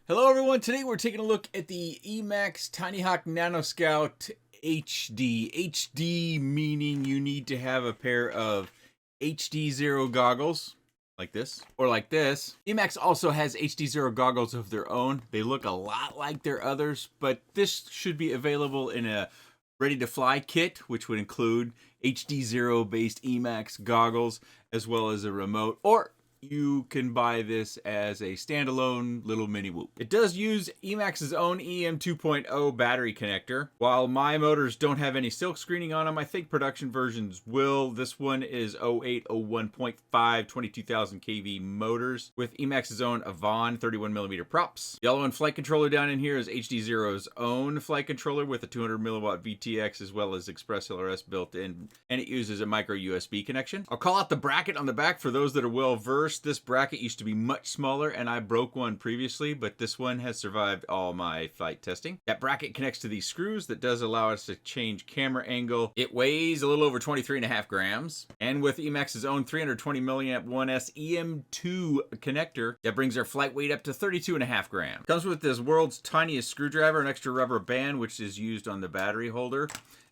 Hello everyone, today we're taking a look at the Emax Tinyhawk NanoScout HD. HD meaning you need to have a pair of HDZero goggles, like this, or like this. Emax also has HDZero goggles of their own. They look a lot like their others, but this should be available in a ready-to-fly kit, which would include HDZero based Emax goggles, as well as a remote, or you can buy this as a standalone little mini whoop. It does use Emax's own EM 2.0 battery connector. While my motors don't have any silk screening on them, I think production versions will. This one is 0801.5 22,000 kV motors with Emax's own Avon 31mm props. Yellow and flight controller down in here is HDZero's own flight controller with a 200 milliwatt VTX as well as Express LRS built in, and it uses a micro USB connection. I'll call out the bracket on the back for those that are well versed. This bracket used to be much smaller and I broke one previously, but this one has survived all my flight testing. That bracket connects to these screws that does allow us to change camera angle. It weighs a little over 23.5 grams. And with Emax's own 320 milliamp 1S EM2 connector, that brings our flight weight up to 32.5 grams. Comes with this world's tiniest screwdriver, an extra rubber band, which is used on the battery holder,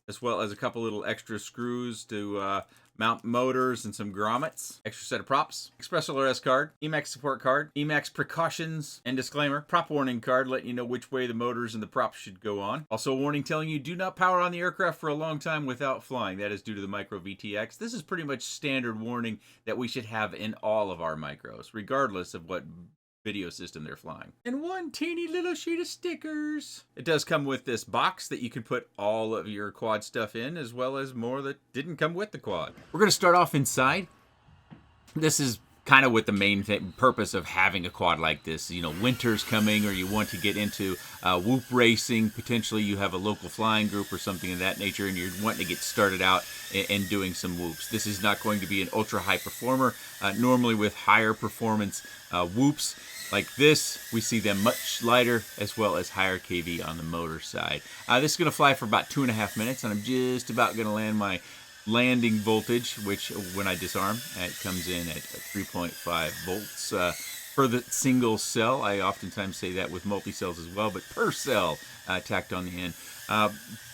as well as a couple little extra screws to mount motors and some grommets. Extra set of props. Express LRS card. Emax support card. Emax precautions and disclaimer. Prop warning card letting you know which way the motors and the props should go on. Also a warning telling you do not power on the aircraft for a long time without flying. That is due to the micro VTX. This is pretty much standard warning that we should have in all of our micros, regardless of what video system they're flying. And one teeny little sheet of stickers. It does come with this box that you can put all of your quad stuff in, as well as more that didn't come with the quad. We're going to start off inside. This is kind of with the main purpose of having a quad like this. You know, winter's coming, or you want to get into whoop racing. Potentially you have a local flying group or something of that nature, and you're wanting to get started out and doing some whoops. This is not going to be an ultra high performer. Normally with higher performance whoops like this, we see them much lighter as well as higher KV on the motor side. This is going to fly for about 2.5 minutes, and I'm just about going to land my landing voltage, which when I disarm, it comes in at 3.5 volts for the single cell. I oftentimes say that with multi-cells as well, but per cell tacked on the end.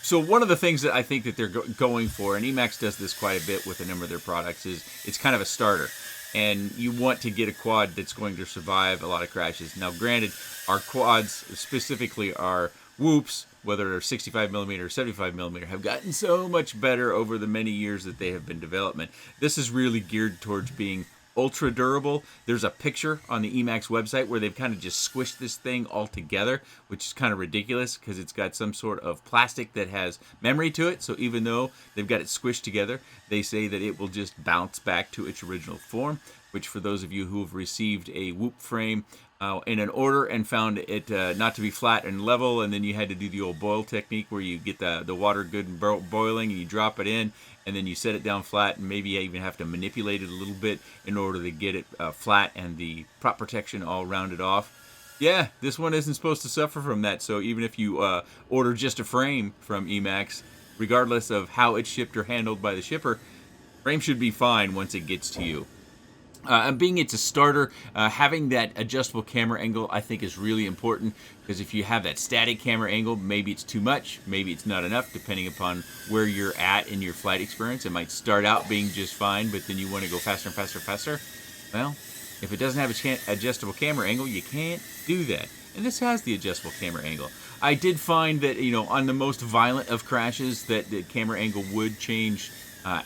So one of the things that I think that they're going for, and Emax does this quite a bit with a number of their products, is it's kind of a starter. And you want to get a quad that's going to survive a lot of crashes. Now, granted, our quads, specifically our whoops, whether they're 65mm or 75mm, have gotten so much better over the many years that they have been development. This is really geared towards being ultra durable. There's a picture on the Emax website where they've kind of just squished this thing all together, which is kind of ridiculous because it's got some sort of plastic that has memory to it. So even though they've got it squished together, they say that it will just bounce back to its original form, which for those of you who have received a whoop frame in an order and found it not to be flat and level, and then you had to do the old boil technique where you get the water good and boiling and you drop it in and then you set it down flat, and maybe you even have to manipulate it a little bit in order to get it flat and the prop protection all rounded off. Yeah, this one isn't supposed to suffer from that, so even if you order just a frame from Emax, regardless of how it's shipped or handled by the shipper, frame should be fine once it gets to you. And being it's a starter, having that adjustable camera angle I think is really important, because if you have that static camera angle, maybe it's too much, maybe it's not enough, depending upon where you're at in your flight experience. It might start out being just fine, but then you want to go faster and faster and faster. Well, if it doesn't have an adjustable camera angle, you can't do that. And this has the adjustable camera angle. I did find that, you know, on the most violent of crashes that the camera angle would change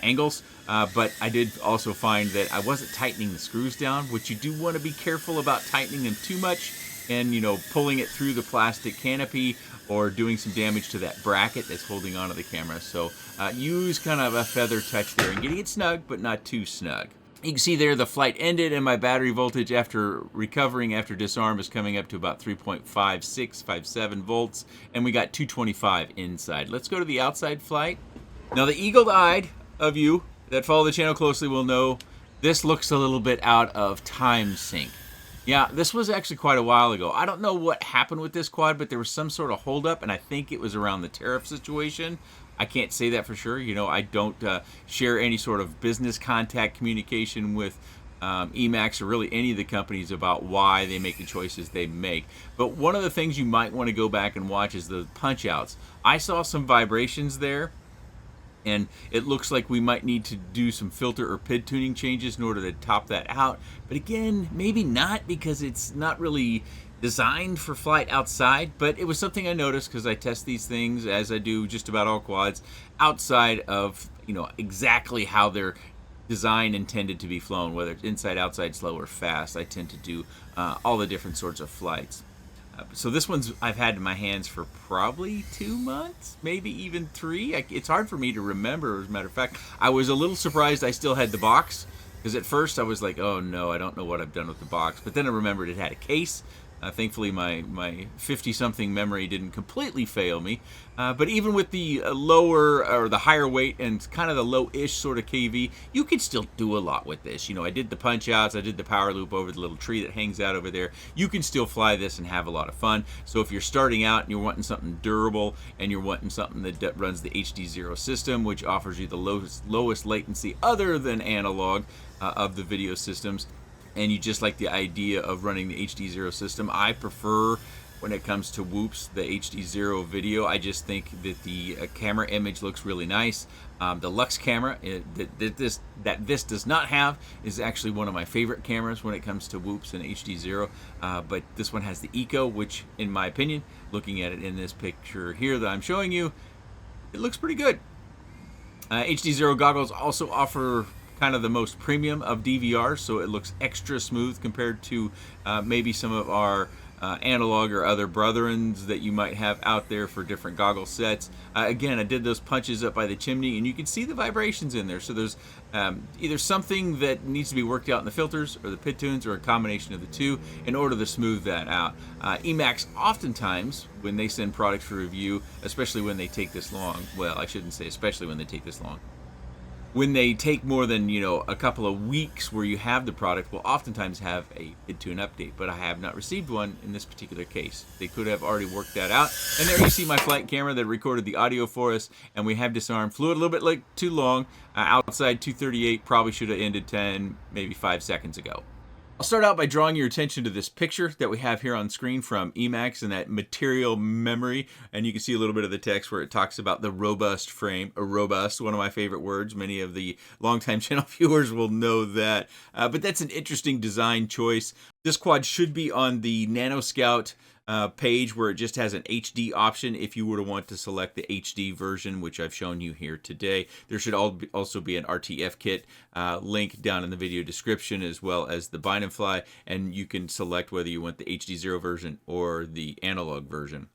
angles, but I did also find that I wasn't tightening the screws down, which you do want to be careful about tightening them too much and, you know, pulling it through the plastic canopy or doing some damage to that bracket that's holding onto the camera. So use kind of a feather touch there and getting it snug, but not too snug. You can see there the flight ended and my battery voltage after recovering after disarm is coming up to about 3.5657 volts, and we got 225 inside. Let's go to the outside flight. Now the eagle-eyed of you that follow the channel closely will know this looks a little bit out of time sync. Yeah, this was actually quite a while ago. I don't know what happened with this quad, but there was some sort of holdup, and I think it was around the tariff situation. I can't say that for sure. You know, I don't share any sort of business contact communication with Emax, or really any of the companies about why they make the choices they make. But one of the things you might want to go back and watch is the punch outs. I saw some vibrations there, and it looks like we might need to do some filter or PID tuning changes in order to top that out. But again, maybe not, because it's not really designed for flight outside. But it was something I noticed because I test these things, as I do just about all quads, outside of exactly how they're designed intended to be flown, whether it's inside, outside, slow, or fast. I tend to do all the different sorts of flights. So this one's I've had in my hands for probably 2 months, maybe even 3. It's hard for me to remember. As a matter of fact, I was a little surprised I still had the box, because at first I was like, oh no, I don't know what I've done with the box. But then I remembered it had a case. Thankfully, my 50-something memory didn't completely fail me. But even with the lower or the higher weight and kind of the low-ish sort of KV, you can still do a lot with this. I did the punch outs, I did the power loop over the little tree that hangs out over there. You can still fly this and have a lot of fun. So if you're starting out and you're wanting something durable, and you're wanting something that runs the HDZero system, which offers you the lowest latency other than analog of the video systems, and you just like the idea of running the HDZero system, I prefer, when it comes to whoops, the HDZero video. I just think that the camera image looks really nice. The Lux camera that this does not have is actually one of my favorite cameras when it comes to whoops and HDZero. But this one has the Eco, which, in my opinion, looking at it in this picture here that I'm showing you, it looks pretty good. HDZero goggles also offer kind of the most premium of DVRs, so it looks extra smooth compared to maybe some of our analog or other brethrens that you might have out there for different goggle sets. Again, I did those punches up by the chimney, and you can see the vibrations in there. So there's either something that needs to be worked out in the filters or the PID tunes, or a combination of the two, in order to smooth that out. Emax, oftentimes, when they send products for review, especially when they take this long, well, I shouldn't say especially when they take this long, when they take more than a couple of weeks where you have the product, will oftentimes have a PID tune update, but I have not received one in this particular case. They could have already worked that out. And there you see my flight camera that recorded the audio for us, and we have disarmed. Flew it a little bit too long. Outside 238, probably should have ended 10, maybe 5 seconds ago. I'll start out by drawing your attention to this picture that we have here on screen from Emax and that material memory. And you can see a little bit of the text where it talks about the robust frame. Robust, one of my favorite words. Many of the longtime channel viewers will know that. But that's an interesting design choice. This quad should be on the NanoScout page, where it just has an HD option if you were to want to select the HD version, which I've shown you here today. There should also be an RTF kit link down in the video description, as well as the bind and fly, and you can select whether you want the HDZero version or the analog version.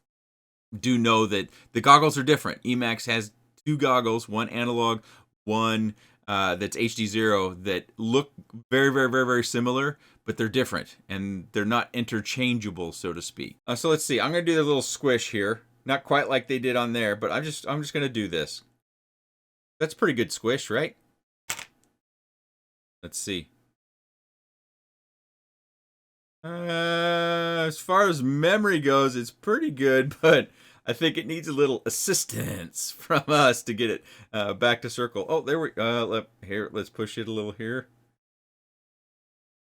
Do know that the goggles are different. Emax has 2 goggles, one analog, one that's HDZero, that look very, very, very, very similar, but they're different, and they're not interchangeable, so to speak. So let's see. I'm going to do the little squish here. Not quite like they did on there, but I'm just going to do this. That's pretty good squish, right? Let's see. As far as memory goes, it's pretty good, but I think it needs a little assistance from us to get it back to circle. Oh, there we here. Let's push it a little here.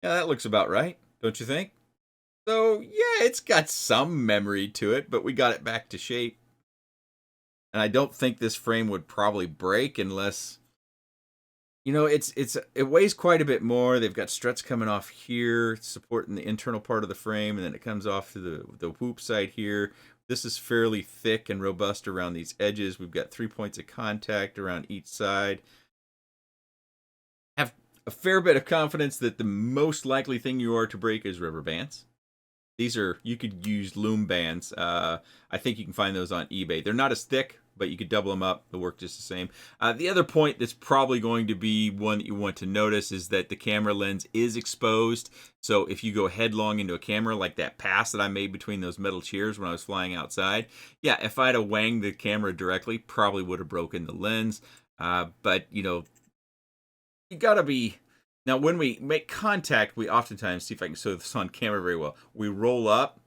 Yeah, that looks about right, don't you think? So yeah, it's got some memory to it, but we got it back to shape. And I don't think this frame would probably break unless, it weighs quite a bit more. They've got struts coming off here, supporting the internal part of the frame, and then it comes off to the whoop side here. This is fairly thick and robust around these edges. We've got 3 points of contact around each side. Have a fair bit of confidence that the most likely thing you are to break is rubber bands. These are, you could use loom bands. I think you can find those on eBay. They're not as thick, but you could double them up. They'll work just the same. The other point that's probably going to be one that you want to notice is that the camera lens is exposed. So if you go headlong into a camera, like that pass that I made between those metal chairs when I was flying outside, yeah, if I'd have wanged the camera directly, probably would have broken the lens. But, you gotta be... Now, when we make contact, we oftentimes, see if I can show this on camera very well, we roll up,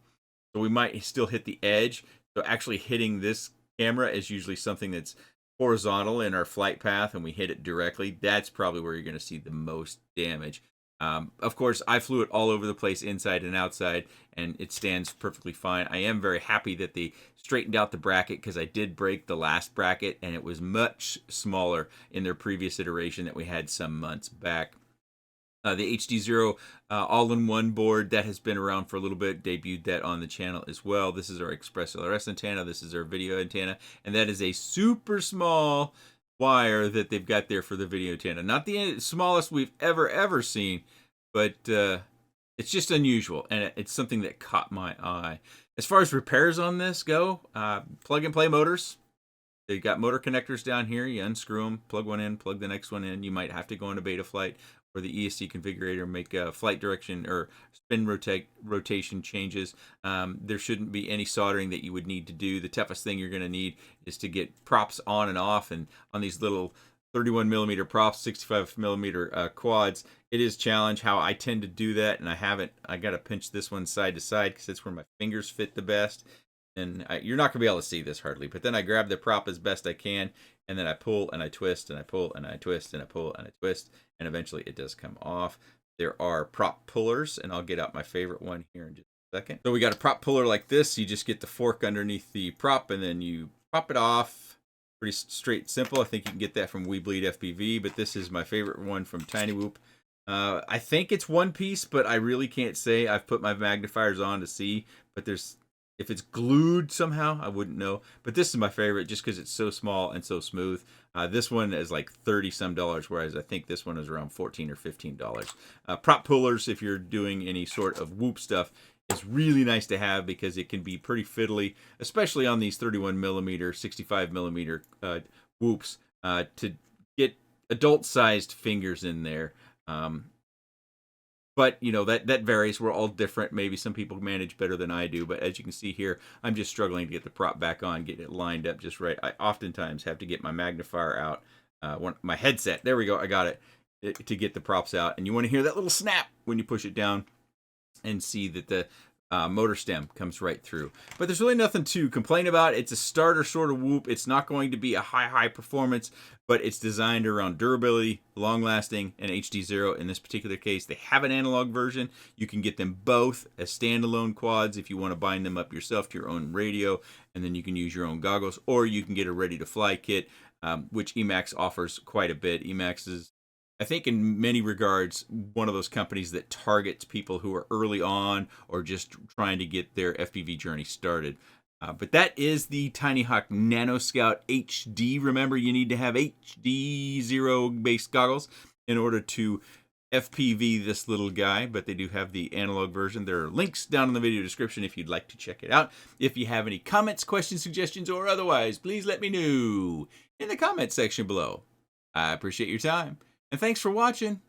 so we might still hit the edge. So actually hitting this camera is usually something that's horizontal in our flight path, and we hit it directly. That's probably where you're going to see the most damage. Of course, I flew it all over the place, inside and outside, and it stands perfectly fine. I am very happy that they straightened out the bracket, because I did break the last bracket, and it was much smaller in their previous iteration that we had some months back. The HDZero all-in-one board that has been around for a little bit, debuted that on the channel as well. This is our Express LRS antenna. This is our video antenna, and that is a super small wire that they've got there for the video antenna. Not the smallest we've ever seen, but it's just unusual, and it's something that caught my eye. As far as repairs on this go, plug-and-play motors. They've got motor connectors down here. You unscrew them, plug one in, plug the next one in. You might have to go into beta flight or the ESC configurator, make a flight direction or spin rotation changes. There shouldn't be any soldering that you would need to do. The toughest thing you're going to need is to get props on and off. And on these little 31 millimeter props, 65 millimeter quads, it is challenge how I tend to do that. And I got to pinch this one side to side because that's where my fingers fit the best. And you're not going to be able to see this hardly, but then I grab the prop as best I can, and then I pull and I twist and I pull and I twist and I pull and I twist, and eventually it does come off. There are prop pullers, and I'll get out my favorite one here in just a second. So we got a prop puller like this. You just get the fork underneath the prop, and then you pop it off. Pretty straight, simple. I think you can get that from We Bleed FPV, but this is my favorite one from Tinywhoop. I think it's one piece, but I really can't say. I've put my magnifiers on to see, but if it's glued somehow, I wouldn't know. But this is my favorite just because it's so small and so smooth. This one is like $30-some, whereas I think this one is around $14 or $15. Prop pullers, if you're doing any sort of whoop stuff, is really nice to have because it can be pretty fiddly, especially on these 31 millimeter, 65 millimeter whoops, to get adult-sized fingers in there. But, you know, that varies. We're all different. Maybe some people manage better than I do. But as you can see here, I'm just struggling to get the prop back on, get it lined up just right. I oftentimes have to get my magnifier out, my headset. There we go. I got it, to get the props out. And you want to hear that little snap when you push it down and see that the motor stem comes right through. But there's really nothing to complain about. It's a starter sort of whoop. It's not going to be a high performance, but it's designed around durability, long lasting, and HDZero. In this particular case, they have an analog version. You can get them both as standalone quads if you want to bind them up yourself to your own radio, and then you can use your own goggles, or you can get a ready to fly kit, which Emax offers quite a bit. Emax is, I think, in many regards, one of those companies that targets people who are early on or just trying to get their FPV journey started. But that is the Tinyhawk NanoScout HD. Remember, you need to have HDZero based goggles in order to FPV this little guy, but they do have the analog version. There are links down in the video description if you'd like to check it out. If you have any comments, questions, suggestions, or otherwise, please let me know in the comment section below. I appreciate your time, and thanks for watching.